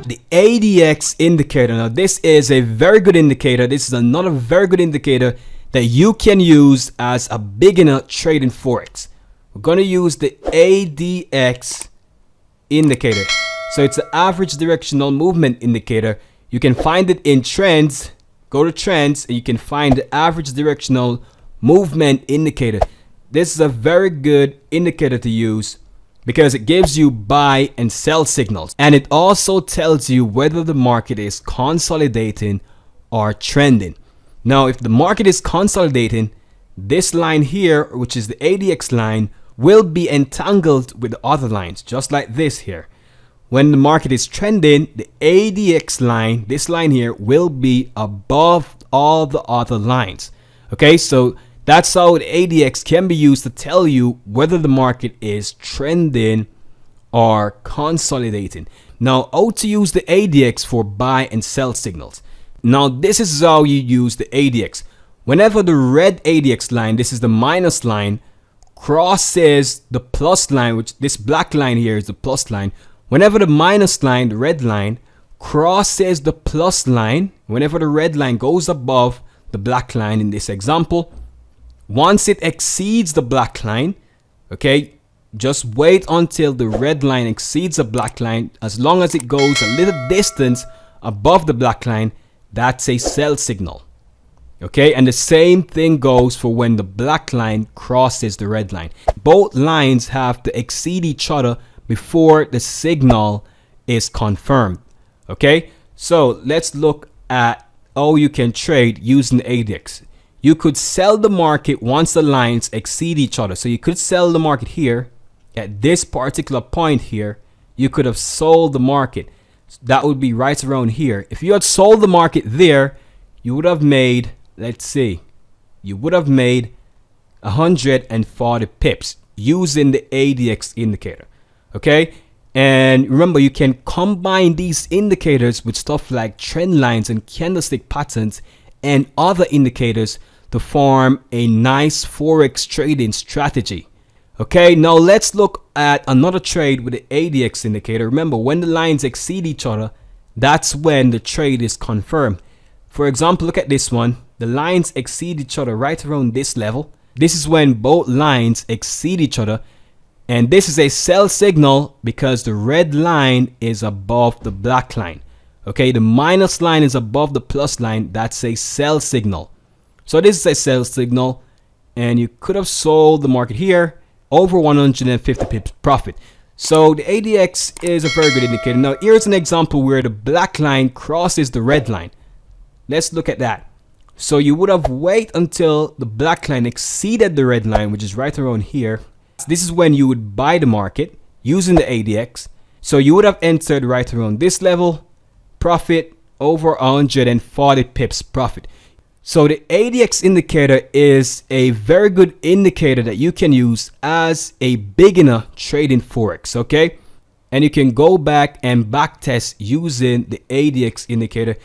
The ADX indicator. Now this is a very good indicator. This is another very good indicator that you can use as a beginner trading Forex. We're going to use the ADX indicator. So it's the average directional movement indicator. You can find it in trends. Go to trends and you can find the average directional movement indicator. This is a very good indicator to use because it gives you buy and sell signals, and it also tells you whether the market is consolidating or trending. Now if the market is consolidating, this line here, which is the ADX line, will be entangled with the other lines, just like this here. When the market is trending, the ADX line, this line here, will be above all the other lines. Okay, so that's how the ADX can be used to tell you whether the market is trending or consolidating. Now, how to use the ADX for buy and sell signals. Now, this is how you use the ADX. Whenever the red ADX line, this is the minus line, crosses the plus line, which this black line here is the plus line. Whenever the minus line, the red line, crosses the plus line, whenever the red line goes above the black line in this example, once it exceeds the black line, okay, just wait until the red line exceeds the black line. As long as it goes a little distance above the black line, that's a sell signal. Okay, and the same thing goes for when the black line crosses the red line. Both lines have to exceed each other before the signal is confirmed. Okay, so let's look at how you can trade using the ADX. You could sell the market once the lines exceed each other. So you could sell the market here at this particular point here. You could have sold the market. That would be right around here. If you had sold the market there, you would have made, let's see, you would have made 140 pips using the ADX indicator. Okay, and remember, you can combine these indicators with stuff like trend lines and candlestick patterns and other indicators to form a nice Forex trading strategy. Okay, now let's look at another trade with the ADX indicator. Remember, when the lines exceed each other, that's when the trade is confirmed. For example, look at this one. The lines exceed each other right around this level. This is when both lines exceed each other. And this is a sell signal because the red line is above the black line. Okay, the minus line is above the plus line. That's a sell signal. So this is a sell signal, and you could have sold the market here over 150 pips profit. So the ADX is a very good indicator. Now here's an example where the black line crosses the red line. Let's look at that. So you would have waited until the black line exceeded the red line, which is right around here. This is when you would buy the market using the ADX. So you would have entered right around this level, profit over 140 pips profit. So the ADX indicator is a very good indicator that you can use as a beginner trading Forex, okay? And you can go back and backtest using the ADX indicator.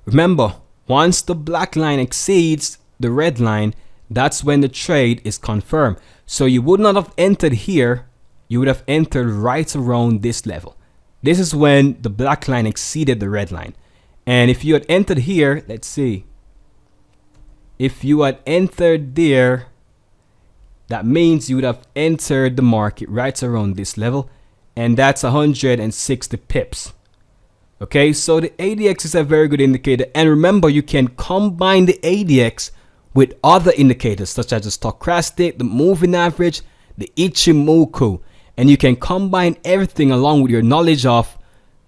Remember, once the black line exceeds the red line, that's when the trade is confirmed. So you would not have entered here, you would have entered right around this level. This is when the black line exceeded the red line. And if you had entered here, let's see. If you had entered there, that means you would have entered the market right around this level. And that's 160 pips. Okay, so the ADX is a very good indicator. And remember, you can combine the ADX with other indicators such as the stochastic, the moving average, the Ichimoku. And you can combine everything along with your knowledge of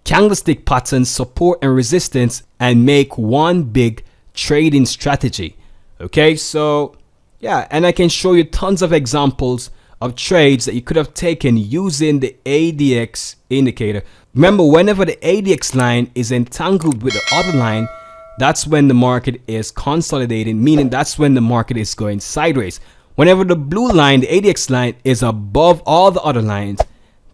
candlestick patterns, support and resistance, and make one big trading strategy. Okay, so yeah, and I can show you tons of examples of trades that you could have taken using the ADX indicator. Remember, whenever the ADX line is entangled with the other line, that's when the market is consolidating, meaning that's when the market is going sideways. Whenever the blue line, the ADX line, is above all the other lines,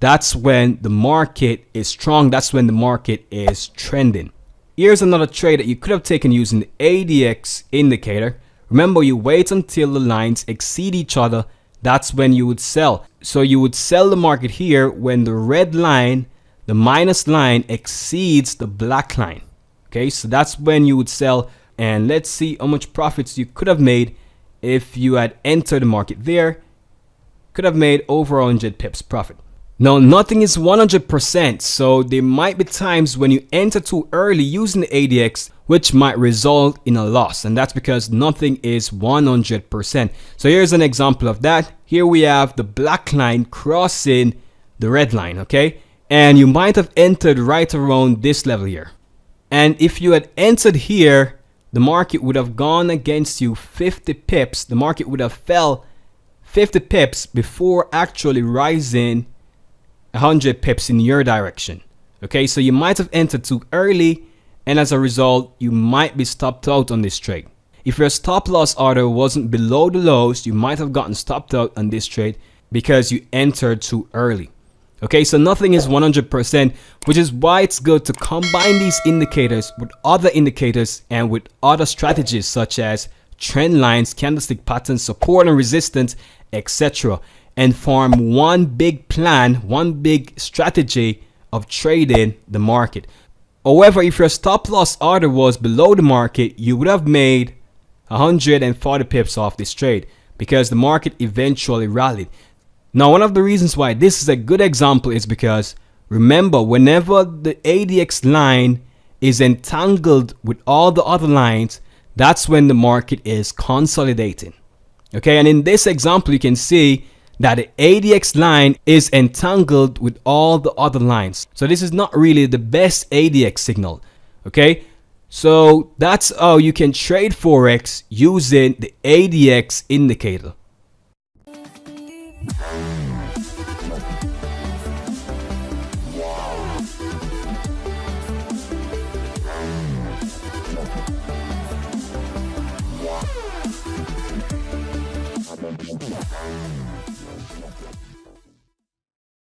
that's when the market is strong. That's when the market is trending. Here's another trade that you could have taken using the ADX indicator. Remember, you wait until the lines exceed each other. that's when you would sell. So you would sell the market here when the red line, the minus line, exceeds the black line. Okay, so that's when you would sell. And let's see how much profits you could have made if you had entered the market there. Could have made over 100 pips profit. Now, nothing is 100%, so there might be times when you enter too early using the ADX, which might result in a loss, and that's because nothing is 100%. So here's an example of that. Here we have the black line crossing the red line, okay? And you might have entered right around this level here. And if you had entered here, the market would have gone against you 50 pips. The market would have fell 50 pips before actually rising 100 pips in your direction. Okay, so you might have entered too early, and as a result, you might be stopped out on this trade. If your stop loss order wasn't below the lows, you might have gotten stopped out on this trade because you entered too early. Okay, so nothing is 100%, which is why it's good to combine these indicators with other indicators and with other strategies such as trend lines, candlestick patterns, support and resistance, etc., and form one big plan, one big strategy of trading the market. However, if your stop loss order was below the market, you would have made 140 pips off this trade because the market eventually rallied. Now, one of the reasons why this is a good example is because remember, whenever the ADX line is entangled with all the other lines, that's when the market is consolidating. Okay, and in this example, you can see that the ADX line is entangled with all the other lines. So this is not really the best ADX signal. Okay, so that's how you can trade Forex using the ADX indicator.